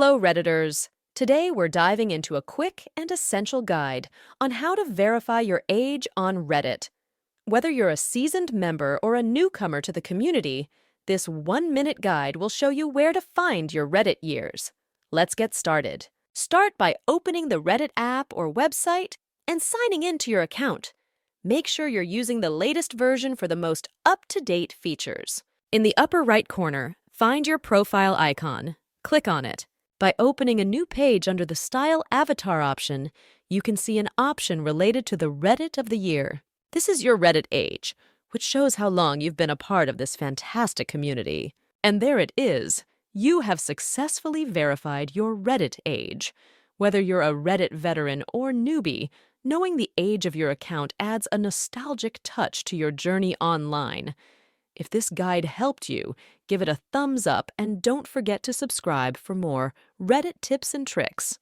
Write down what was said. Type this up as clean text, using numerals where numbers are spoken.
Hello, Redditors! Today we're diving into a quick and essential guide on how to verify your age on Reddit. Whether you're a seasoned member or a newcomer to the community, this 1-minute guide will show you where to find your Reddit years. Let's get started. Start by opening the Reddit app or website and signing in to your account. Make sure you're using the latest version for the most up-to-date features. In the upper right corner, find your profile icon. Click on it. By opening a new page under the Style Avatar option, you can see an option related to the Reddit of the year. This is your Reddit age, which shows how long you've been a part of this fantastic community. And there it is. You have successfully verified your Reddit age. Whether you're a Reddit veteran or newbie, knowing the age of your account adds a nostalgic touch to your journey online. If this guide helped you, give it a thumbs up and don't forget to subscribe for more Reddit tips and tricks.